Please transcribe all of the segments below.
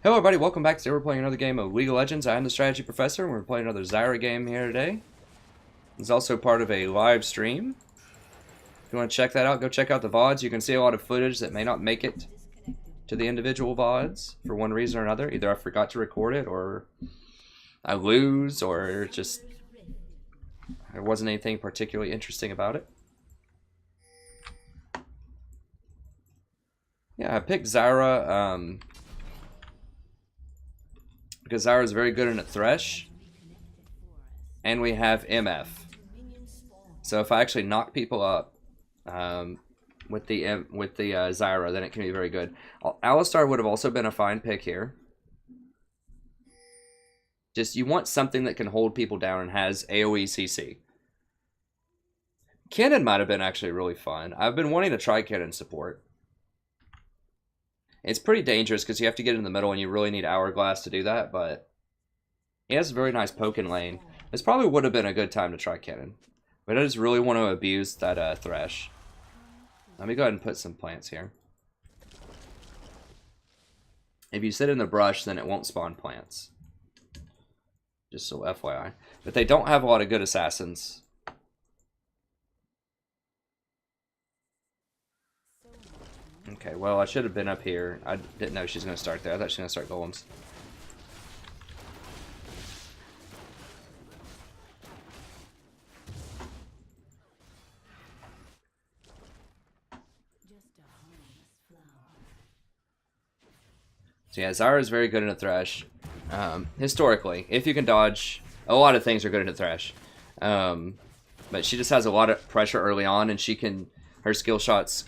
Hello everybody, welcome back. Today we're playing another game of League of Legends. I am the strategy professor, and we're playing another Zyra game here today. It's also part of a live stream. If you want to check that out, go check out the VODs. You can see a lot of footage that may not make it to the individual VODs for one reason or another. Either I forgot to record it, or I lose, or just there wasn't anything particularly interesting about it. Yeah, I picked Zyra, because Zyra is very good in a Thresh, and we have MF. So if I actually knock people up with the Zyra, then it can be very good. Alistar would have also been a fine pick here. Just you want something that can hold people down and has AoE CC. Cannon might have been actually really fun. I've been wanting to try Cannon support. It's pretty dangerous because you have to get in the middle and you really need Hourglass to do that, but he has a very nice poke in lane. This probably would have been a good time to try Cannon. But I just really want to abuse that Thresh. Let me go ahead and put some plants here. If you sit in the brush, then it won't spawn plants. Just so FYI. But they don't have a lot of good assassins. Okay, well, I should have been up here. I didn't know she was going to start there. I thought she was going to start golems. So yeah, Zyra is very good in a Thresh. Historically, if you can dodge, a lot of things are good in a Thresh. But she just has a lot of pressure early on, and her skill shots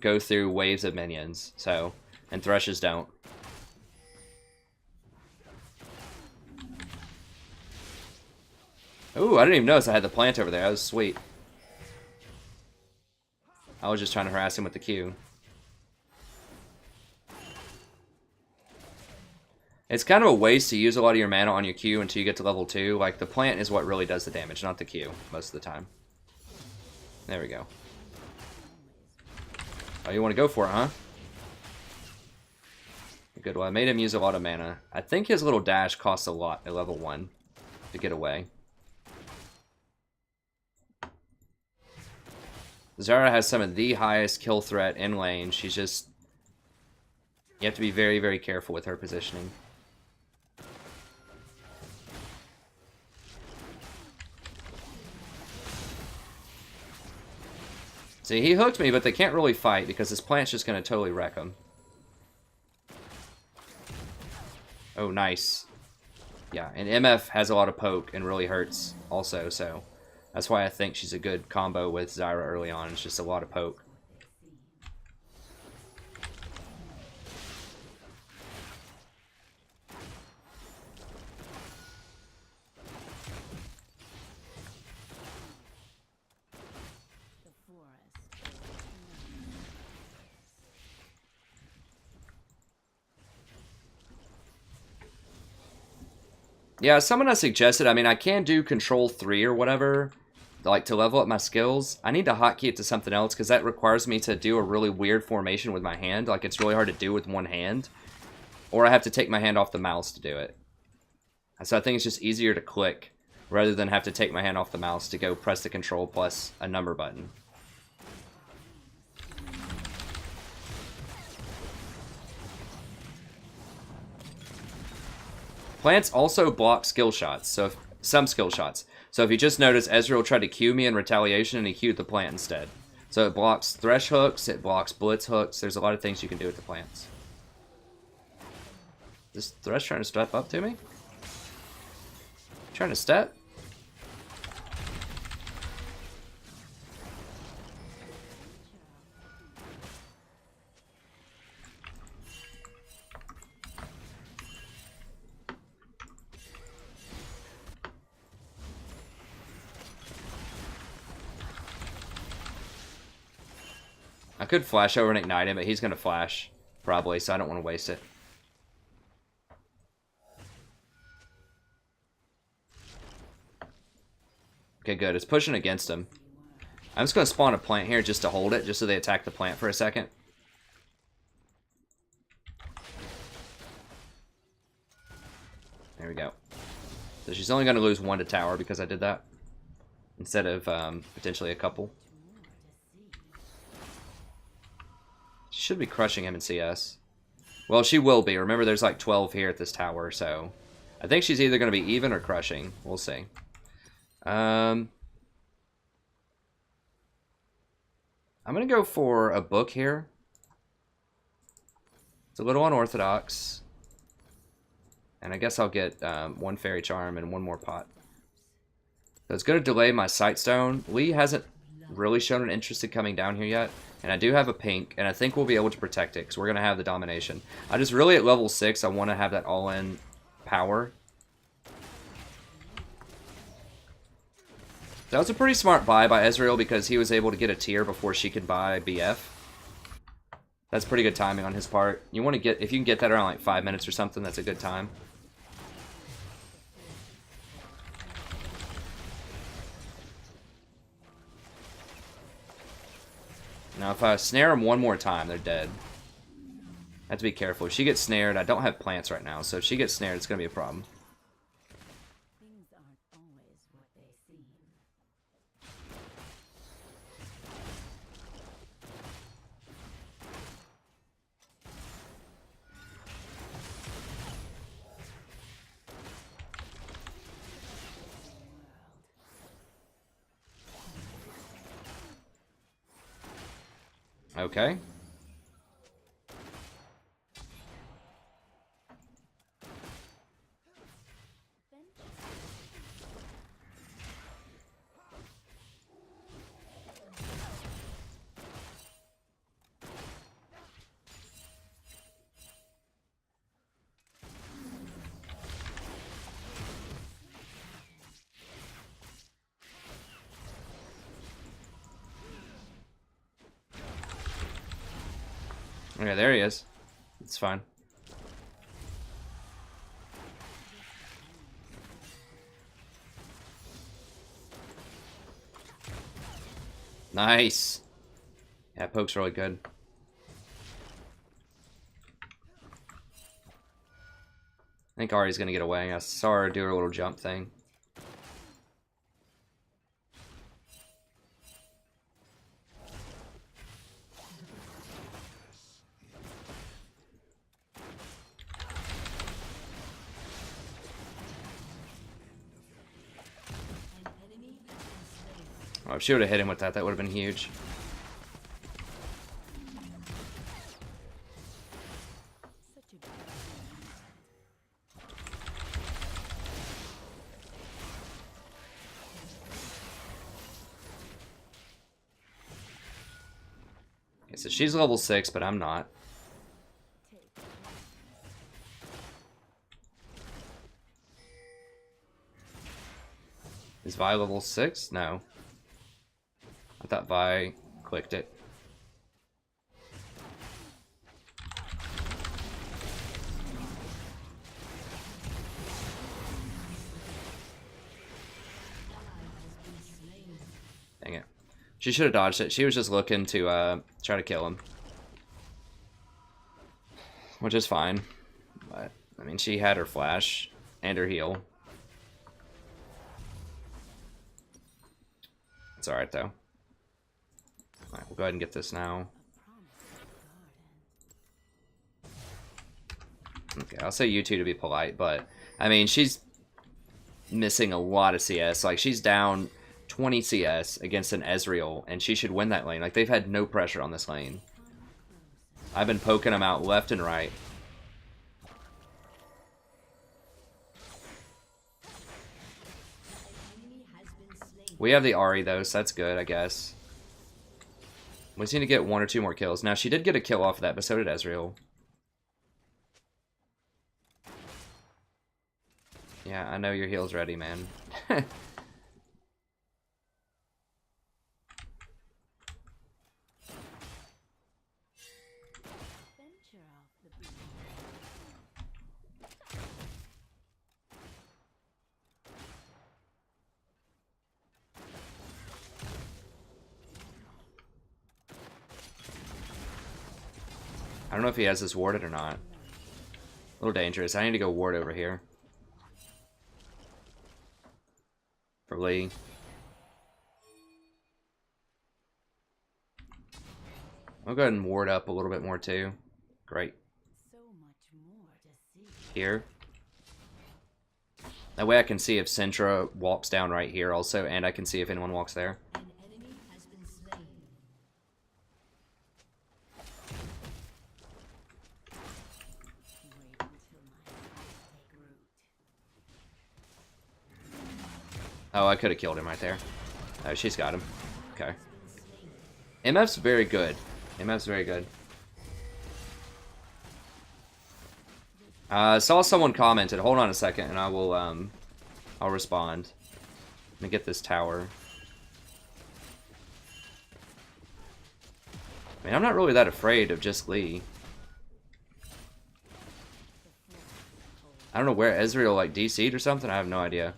go through waves of minions, so, and Threshes don't. Ooh, I didn't even notice I had the plant over there. That was sweet. I was just trying to harass him with the Q. It's kind of a waste to use a lot of your mana on your Q until you get to level 2. Like, the plant is what really does the damage, not the Q, most of the time. There we go. Oh, you want to go for it, huh? Good. Well, I made him use a lot of mana. I think his little dash costs a lot at level 1 to get away. Zyra has some of the highest kill threat in lane. She's just... You have to be very, very careful with her positioning. See, he hooked me, but they can't really fight because his plant's just going to totally wreck him. Oh, nice. Yeah, and MF has a lot of poke and really hurts also, so that's why I think she's a good combo with Zyra early on. It's just a lot of poke. Yeah, someone has suggested, I mean, I can do Control 3 or whatever, like, to level up my skills. I need to hotkey it to something else, because that requires me to do a really weird formation with my hand. Like, it's really hard to do with one hand. Or I have to take my hand off the mouse to do it. So I think it's just easier to click, rather than have to take my hand off the mouse to go press the Control plus a number button. Plants also block skill shots, so some skill shots. So if you just notice, Ezreal tried to Q me in retaliation, and he Q'd the plant instead. So it blocks Thresh hooks, it blocks Blitz hooks. There's a lot of things you can do with the plants. Is Thresh trying to step up to me? Trying to step? I could flash over and ignite him, but he's going to flash, probably, so I don't want to waste it. Okay, good. It's pushing against him. I'm just going to spawn a plant here just to hold it, just so they attack the plant for a second. There we go. So she's only going to lose 1 to tower because I did that. Instead of potentially a couple. She should be crushing him in CS. Well, she will be. Remember, there's like 12 here at this tower, so... I think she's either going to be even or crushing. We'll see. I'm going to go for a book here. It's a little unorthodox. And I guess I'll get 1 fairy charm and 1 more pot. So it's going to delay my sightstone. Lee hasn't really shown an interest in coming down here yet. And I do have a pink, and I think we'll be able to protect it, because we're going to have the domination. I just really, at level 6, I want to have that all-in power. That was a pretty smart buy by Ezreal, because he was able to get a tier before she could buy BF. That's pretty good timing on his part. You want to get, if you can get that around like 5 minutes or something, that's a good time. Now, if I snare them 1 more time, they're dead. I have to be careful. If she gets snared, I don't have plants right now, so if she gets snared, it's going to be a problem. Things aren't always what they seem. Okay. Okay, there he is. It's fine. Nice. Yeah, poke's really good. I think Ahri's gonna get away. I saw her do her little jump thing. Oh, if she would have hit him with that, that would have been huge. Okay, so she's level 6, but I'm not. Is Vi level 6? No. I thought Vi clicked it. Dang it. She should have dodged it. She was just looking to try to kill him. Which is fine. But, I mean, she had her flash and her heal. It's alright, though. Alright, we'll go ahead and get this now. Okay, I'll say you two to be polite, but, I mean, she's missing a lot of CS. Like, she's down 20 CS against an Ezreal, and she should win that lane. Like, they've had no pressure on this lane. I've been poking them out left and right. We have the Ahri, though, so that's good, I guess. We just need to get 1 or 2 more kills. Now, she did get a kill off of that, but so did Ezreal. Yeah, I know your heal's ready, man. I don't know if he has this warded or not. A little dangerous. I need to go ward over here. for Lee. I'll go ahead and ward up a little bit more too. Great. So much more to see. Here. That way I can see if Syndra walks down right here also, and I can see if anyone walks there. An enemy has been slain. Wait until my thoughts take root. Oh, I could have killed him right there. Oh, she's got him. Okay. MF's very good. MF's very good. Saw someone commented. Hold on a second, and I will, I'll respond. Let me get this tower. I mean, I'm not really that afraid of just Lee. I don't know where Ezreal, like, DC'd or something. I have no idea.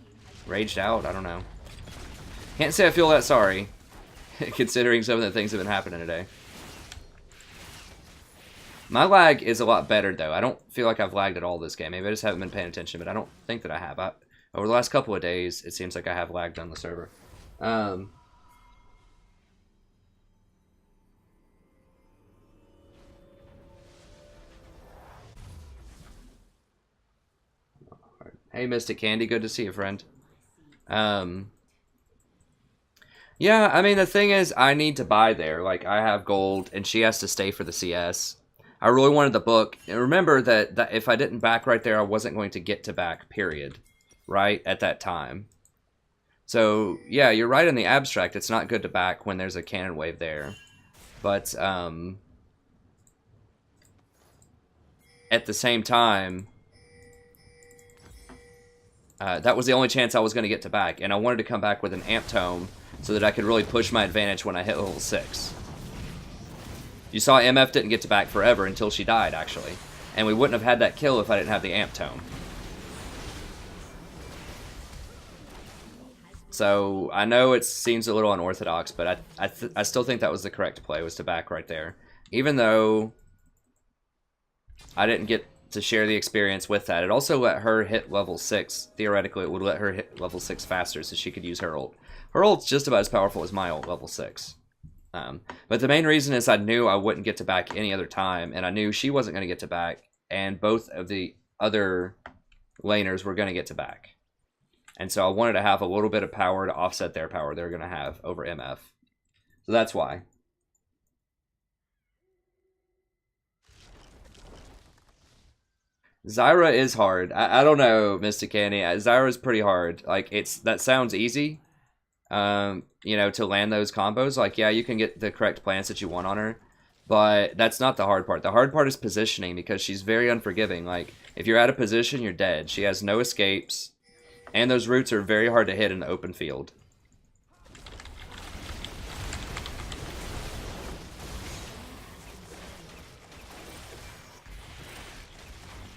Raged out. I don't know. Can't say I feel that sorry, considering some of the things that have been happening today. My lag is a lot better, though. I don't feel like I've lagged at all this game. Maybe I just haven't been paying attention, but I don't think that I have. Over the last couple of days, it seems like I have lagged on the server. Hey, Mystic Candy. Good to see you, friend. Yeah, I mean, the thing is, I need to buy there. Like, I have gold, and she has to stay for the CS. I really wanted the book. And remember that if I didn't back right there, I wasn't going to get to back, period. Right? At that time. So, yeah, you're right in the abstract. It's not good to back when there's a cannon wave there. But, at the same time, that was the only chance I was going to get to back. And I wanted to come back with an amp tome so that I could really push my advantage when I hit level 6. You saw MF didn't get to back forever until she died, actually. And we wouldn't have had that kill if I didn't have the amp tome. So, I know it seems a little unorthodox, but I still think that was the correct play, was to back right there. Even though I didn't get to share the experience with that. It also let her hit level 6. Theoretically, it would let her hit level 6 faster so she could use her ult. Her ult's just about as powerful as my ult, level 6. But the main reason is I knew I wouldn't get to back any other time, and I knew she wasn't going to get to back, and both of the other laners were going to get to back. And so I wanted to have a little bit of power to offset their power they're going to have over MF. So that's why. Zyra is hard. I don't know, Mystic Candy. Zyra is pretty hard. Like, that sounds easy. You know, to land those combos. Like, yeah, you can get the correct plans that you want on her, but that's not the hard part. The hard part is positioning, because she's very unforgiving. Like, if you're out of position, you're dead. She has no escapes, and those roots are very hard to hit in the open field.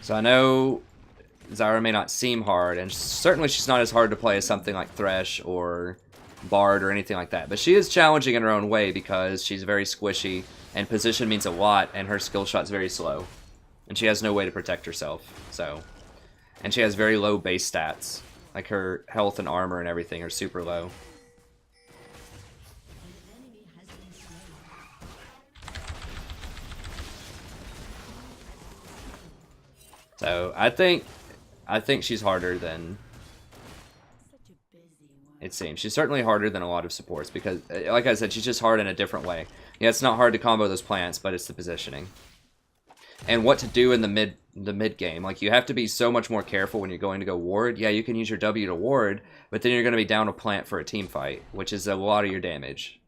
So I know Zyra may not seem hard, and certainly she's not as hard to play as something like Thresh or Bard or anything like that. But she is challenging in her own way because she's very squishy, and position means a lot, and her skill shot's very slow. And she has no way to protect herself, so. And she has very low base stats. Like, her health and armor and everything are super low. So, I think she's harder than it seems. She's certainly harder than a lot of supports because, like I said, she's just hard in a different way. Yeah, it's not hard to combo those plants, but it's the positioning. And what to do in the mid game. Like, you have to be so much more careful when you're going to go ward. Yeah, you can use your W to ward, but then you're going to be down a plant for a team fight, which is a lot of your damage.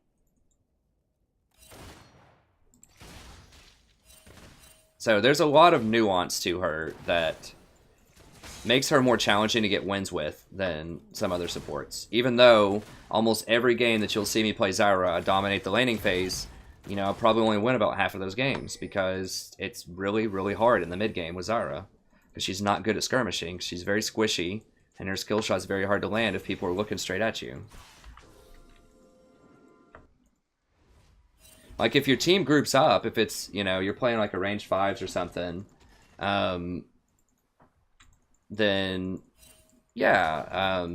So there's a lot of nuance to her that makes her more challenging to get wins with than some other supports. Even though almost every game that you'll see me play Zyra, I dominate the laning phase, you know, I'll probably only win about half of those games because it's really, really hard in the mid game with Zyra. Because she's not good at skirmishing. She's very squishy, and her skill shot's very hard to land if people are looking straight at you. Like, if your team groups up, if it's, you know, you're playing like a range 5s or something, then, yeah,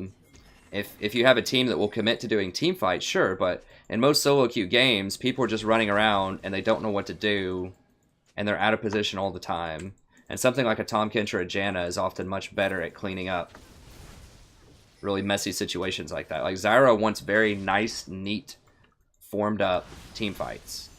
If you have a team that will commit to doing team fights, sure, but in most solo queue games, people are just running around and they don't know what to do, and they're out of position all the time. And something like a Tahm Kench or a Janna is often much better at cleaning up really messy situations like that. Like Zyra wants very nice, neat, formed up team fights.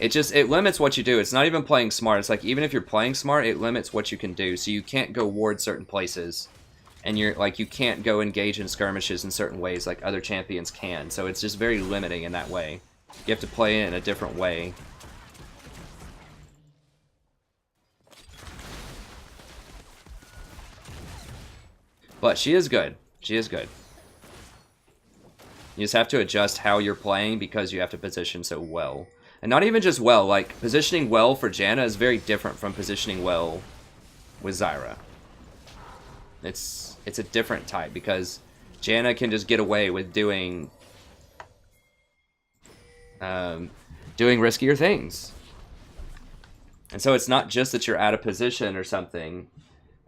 It limits what you do. It's not even playing smart. It's like, even if you're playing smart, it limits what you can do. So you can't go ward certain places. And you're like, you can't go engage in skirmishes in certain ways like other champions can. So it's just very limiting in that way. You have to play it in a different way. But she is good. She is good. You just have to adjust how you're playing because you have to position so well. And not even just well, like, positioning well for Janna is very different from positioning well with Zyra. It's a different type, because Janna can just get away with doing riskier things. And so it's not just that you're out of position or something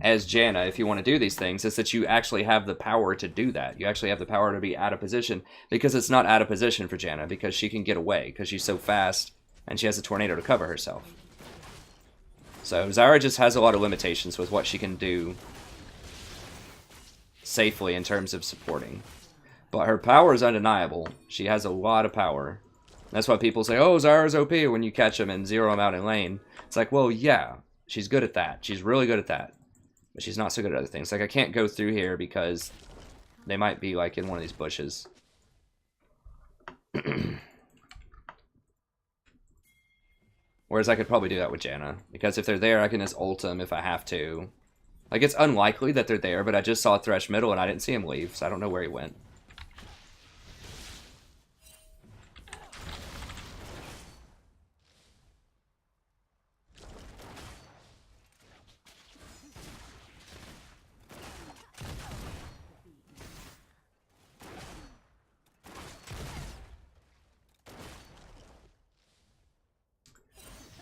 as Janna if you want to do these things, it's that you actually have the power to do that. You actually have the power to be out of position, because it's not out of position for Janna, because she can get away, because she's so fast, and she has a tornado to cover herself. So Zyra just has a lot of limitations with what she can do safely in terms of supporting. But her power is undeniable. She has a lot of power. That's why people say, oh, Zyra's OP when you catch them and zero them out in lane. It's like, well, yeah, she's good at that. She's really good at that. But she's not so good at other things. Like, I can't go through here because they might be, like, in one of these bushes. Whereas I could probably do that with Janna. Because if they're there, I can just ult them if I have to. Like, it's unlikely that they're there, but I just saw Thresh middle and I didn't see him leave, so I don't know where he went.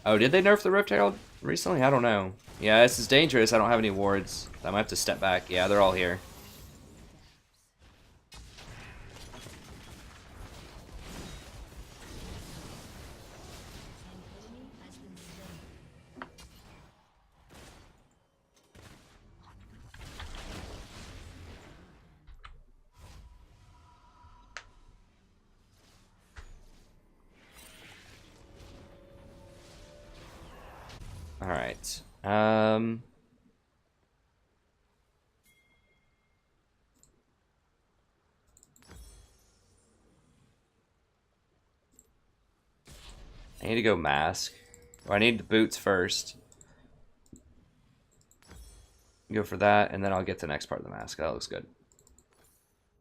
Oh, did they nerf the Rift Herald recently? I don't know. Yeah, this is dangerous. I don't have any wards. I might have to step back. Yeah, they're all here. Alright. I need to go mask. Or I need the boots first. Go for that, and then I'll get the next part of the mask. That looks good.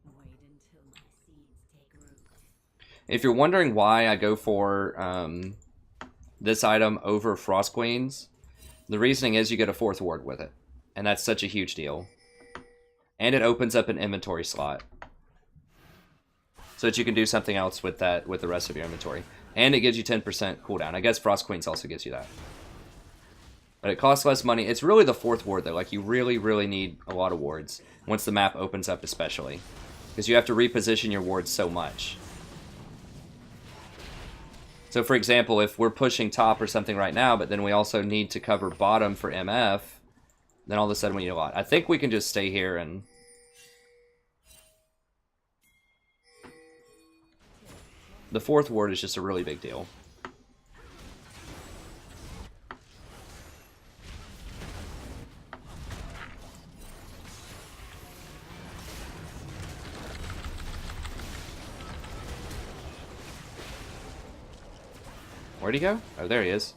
Wait until my seeds take root. If you're wondering why I go for this item over Frost Queens, the reasoning is you get a 4th ward with it. And that's such a huge deal. And it opens up an inventory slot. So that you can do something else with that, with the rest of your inventory. And it gives you 10% cooldown. I guess Frost Queens also gives you that. But it costs less money. It's really the 4th ward though. Like, you really, really need a lot of wards. Once the map opens up especially. Because you have to reposition your wards so much. So for example, if we're pushing top or something right now, but then we also need to cover bottom for MF, then all of a sudden we need a lot. I think we can just stay here and... The 4th ward is just a really big deal. Where'd he go? Oh, there he is.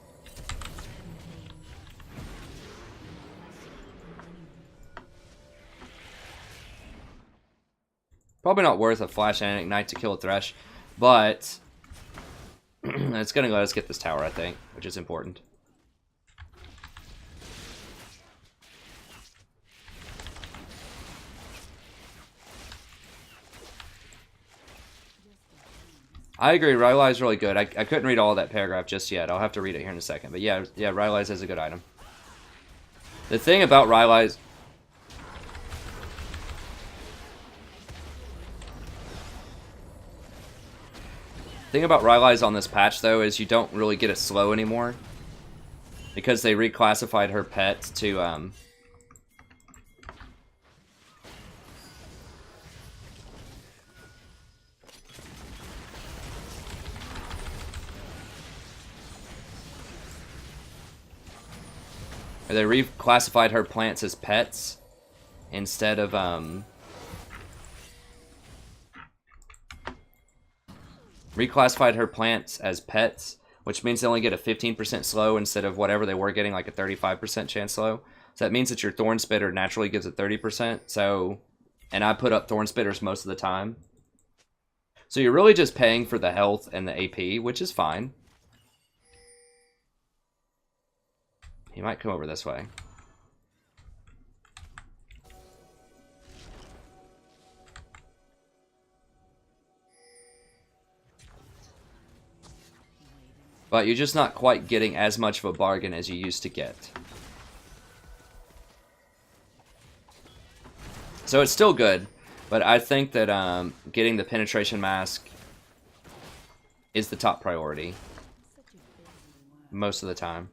Probably not worth a flash and ignite to kill a Thresh, but it's going to let us get this tower, I think, which is important. I agree. Rylai is really good. I couldn't read all that paragraph just yet. I'll have to read it here in a second. But yeah, Rylai's is a good item. The thing about Rylai's... The thing about Rylai's on this patch, though, is you don't really get it slow anymore. Because they reclassified her pet to, They reclassified her plants as pets instead of, reclassified her plants as pets, which means they only get a 15% slow instead of whatever they were getting, like a 35% chance slow. So that means that your Thorn Spitter naturally gives it 30%. So, and I put up Thorn Spitters most of the time. So you're really just paying for the health and the AP, which is fine. He might come over this way. But you're just not quite getting as much of a bargain as you used to get. So it's still good, but I think that getting the penetration mask is the top priority most of the time.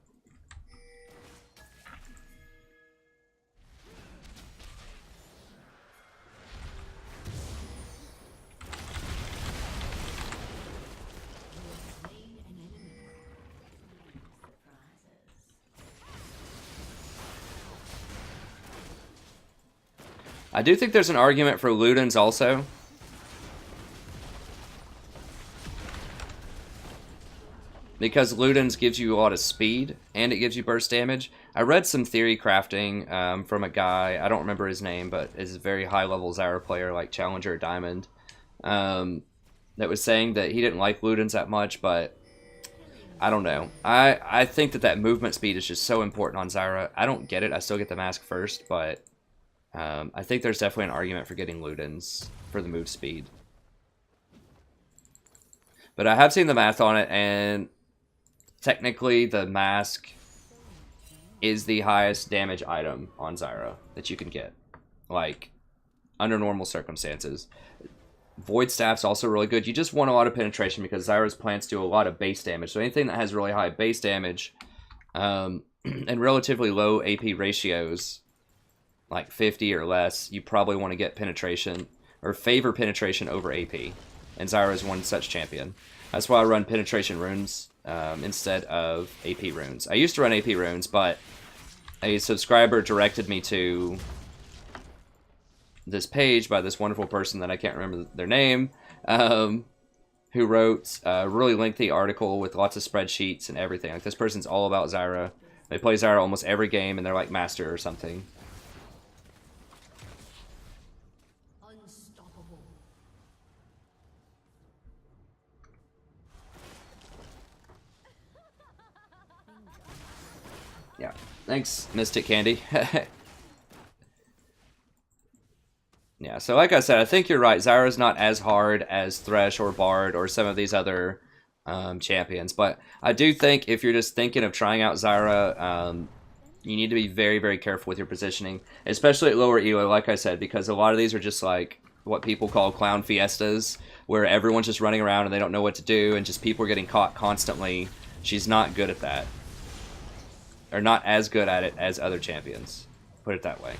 I do think there's an argument for Ludens also. Because Ludens gives you a lot of speed, and it gives you burst damage. I read some theory crafting from a guy, I don't remember his name, but is a very high-level Zyra player, like Challenger or Diamond, that was saying that he didn't like Ludens that much, but I don't know. I think that movement speed is just so important on Zyra. I don't get it. I still get the mask first, but... I think there's definitely an argument for getting Ludens for the move speed. But I have seen the math on it, and technically the mask is the highest damage item on Zyra that you can get. Like, under normal circumstances. Void Staff's also really good. You just want a lot of penetration because Zyra's plants do a lot of base damage. So anything that has really high base damage and relatively low AP ratios, like 50 or less, you probably want to get penetration or favor penetration over AP. And Zyra is one such champion. That's why I run penetration runes instead of AP runes. I used to run AP runes, but a subscriber directed me to this page by this wonderful person that I can't remember their name, who wrote a really lengthy article with lots of spreadsheets and everything. Like, this person's all about Zyra. They play Zyra almost every game, and they're like master or something. Yeah, thanks, Mystic Candy. Yeah, so like I said, I think you're right. Zyra's not as hard as Thresh or Bard or some of these other champions. But I do think if you're just thinking of trying out Zyra, you need to be very, very careful with your positioning. Especially at lower elo, like I said, because a lot of these are just like what people call clown fiestas, where everyone's just running around and they don't know what to do, and just people are getting caught constantly. She's not good at that. Or not as good at it as other champions. Put it that way.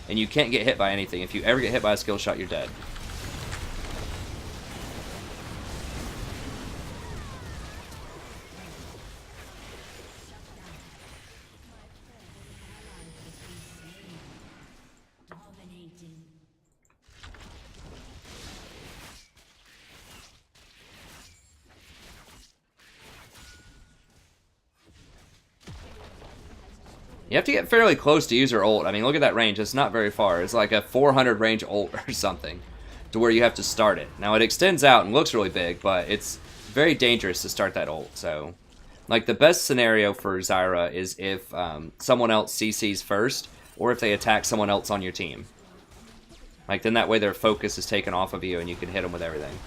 And you can't get hit by anything. If you ever get hit by a skill shot, you're dead. You have to get fairly close to use her ult. I mean, look at that range. It's not very far. It's like a 400 range ult or something to where you have to start it. Now, it extends out and looks really big, but it's very dangerous to start that ult. So, like, the best scenario for Zyra is if someone else CCs first or if they attack someone else on your team. Like, then that way their focus is taken off of you and you can hit them with everything.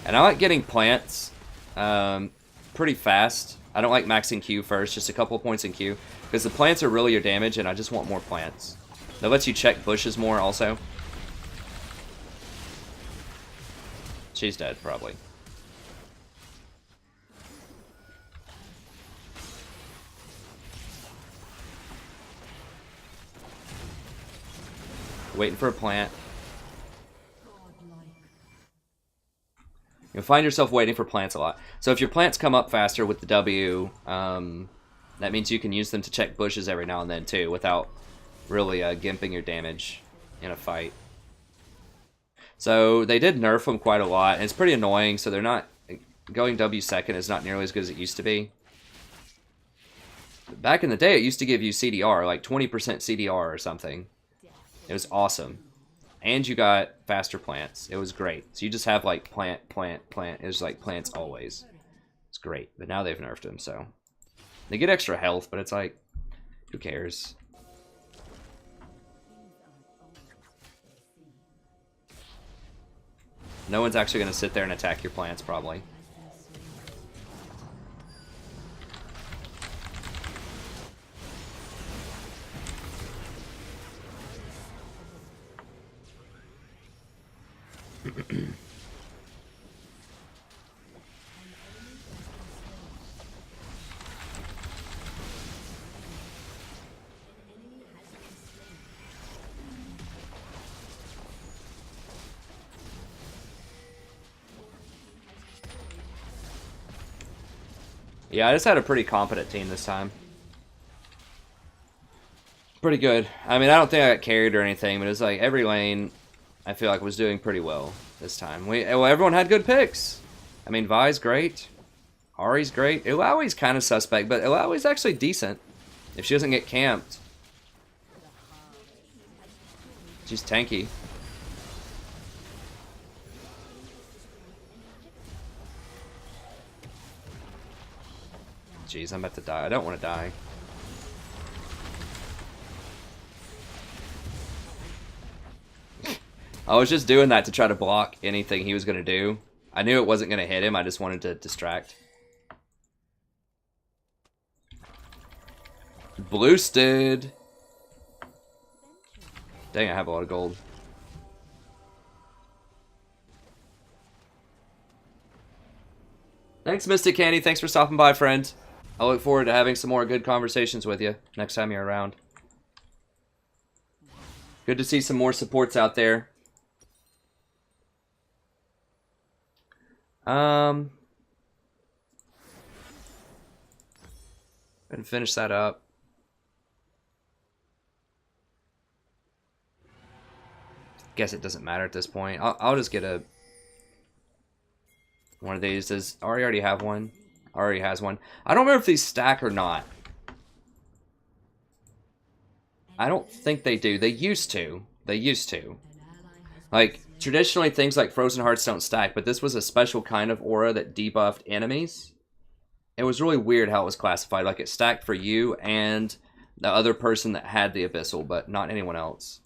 And I like getting plants pretty fast. I don't like maxing Q first, just a couple of points in Q. Because the plants are really your damage, and I just want more plants. That lets you check bushes more also. She's dead, probably. Waiting for a plant. You'll find yourself waiting for plants a lot. So if your plants come up faster with the W, that means you can use them to check bushes every now and then too, without really gimping your damage in a fight. So they did nerf them quite a lot, and it's pretty annoying, so they're not... Going W second is not nearly as good as it used to be. Back in the day, it used to give you CDR, like 20% CDR or something. It was awesome. And you got faster plants. It was great. So you just have like plant, plant, plant. It was like plants always. It's great. But now they've nerfed them, so. They get extra health, but it's like, who cares? No one's actually going to sit there and attack your plants, probably. Yeah, I just had a pretty competent team this time. Pretty good. I mean, I don't think I got carried or anything, but it's like every lane I feel like was doing pretty well this time. Well, everyone had good picks. I mean, Vi's great. Ari's great. Illaoi's kind of suspect, but Illaoi's actually decent if she doesn't get camped. She's tanky. Jeez, I'm about to die. I don't want to die. I was just doing that to try to block anything he was going to do. I knew it wasn't going to hit him. I just wanted to distract. Boosted. Dang, I have a lot of gold. Thanks, Mystic Candy. Thanks for stopping by, friend. I look forward to having some more good conversations with you next time you're around. Good to see some more supports out there. And finish that up. Guess it doesn't matter at this point. I'll just get one of these. Does Ari already have one? Ari has one. I don't remember if these stack or not. I don't think they do. They used to. They used to. Like, traditionally things like Frozen Hearts don't stack, but this was a special kind of aura that debuffed enemies. It was really weird how it was classified. Like, it stacked for you and the other person that had the Abyssal, but not anyone else.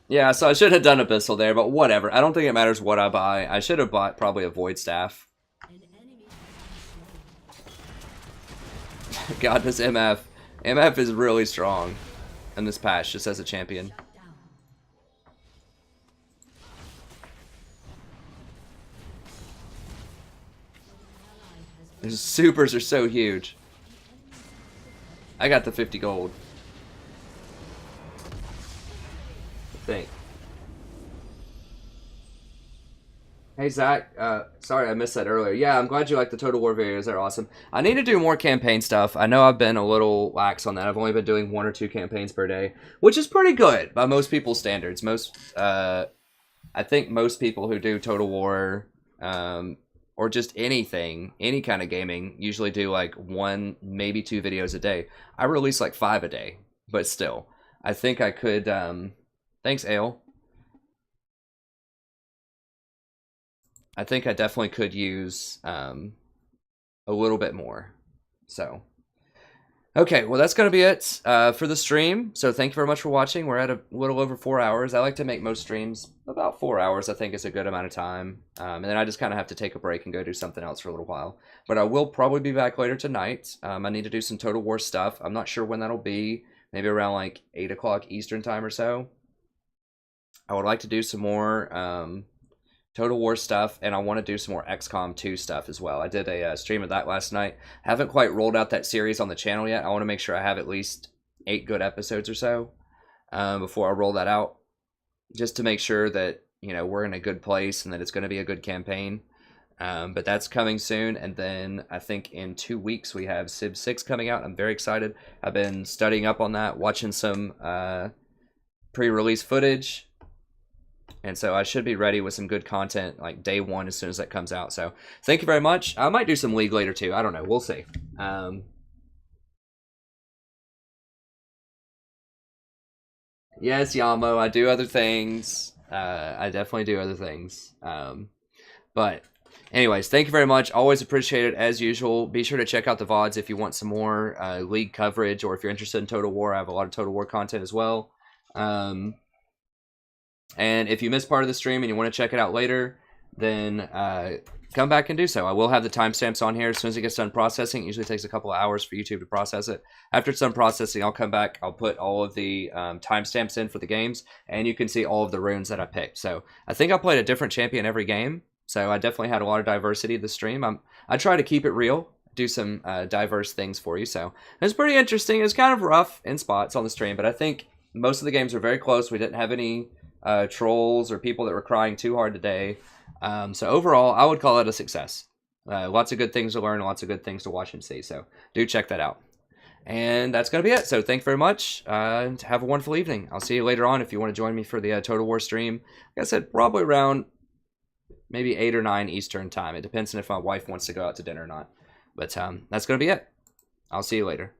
Yeah, so I should have done Abyssal there, but whatever. I don't think it matters what I buy. I should have bought probably a Void Staff. God, this MF. MF is really strong in this patch, just as a champion. His supers are so huge. I got the 50 gold. Think. Hey Zach, sorry I missed that earlier. Yeah, I'm glad you like the Total War videos. They're awesome. I need to do more campaign stuff. I know I've been a little lax on that. I've only been doing 1 or 2 campaigns per day, which is pretty good by most people's standards. Most I think most people who do Total War, or just anything, any kind of gaming, usually do like 1, maybe 2 videos a day. I release like 5 a day, but still, I think I could. Thanks, Ale. I think I definitely could use a little bit more. So. Okay, well, that's going to be it for the stream. So thank you very much for watching. We're at a little over 4 hours. I like to make most streams about 4 hours, I think is a good amount of time. And then I just kind of have to take a break and go do something else for a little while. But I will probably be back later tonight. I need to do some Total War stuff. I'm not sure when that'll be. Maybe around like 8 o'clock Eastern time or so. I would like to do some more Total War stuff, and I want to do some more XCOM 2 stuff as well. I did a stream of that last night. Haven't quite rolled out that series on the channel yet. I want to make sure I have at least 8 good episodes or so before I roll that out, just to make sure that, you know, we're in a good place and that it's going to be a good campaign. But that's coming soon, and then I think in 2 weeks we have Civ 6 coming out. I'm very excited. I've been studying up on that, watching some pre-release footage. And so I should be ready with some good content like day 1 as soon as that comes out. So thank you very much. I might do some League later too. I don't know. We'll see. Yes, Yamo, I do other things. I definitely do other things. But anyways, thank you very much. Always appreciate it as usual. Be sure to check out the VODs if you want some more League coverage, or if you're interested in Total War. I have a lot of Total War content as well. And if you missed part of the stream and you want to check it out later, then come back and do so. I will have the timestamps on here as soon as it gets done processing. It usually takes a couple of hours for YouTube to process it. After it's done processing, I'll come back. I'll put all of the timestamps in for the games, and you can see all of the runes that I picked. So I think I played a different champion every game, so I definitely had a lot of diversity in the stream. I try to keep it real, do some diverse things for you. So it was pretty interesting. It was kind of rough in spots on the stream, but I think most of the games were very close. We didn't have any trolls or people that were crying too hard today. So overall, I would call it a success. Lots of good things to learn, lots of good things to watch and see. So do check that out. And that's going to be it. So thank you very much. And have a wonderful evening. I'll see you later on if you want to join me for the Total War stream. Like I said, probably around maybe 8 or 9 Eastern time. It depends on if my wife wants to go out to dinner or not. But that's going to be it. I'll see you later.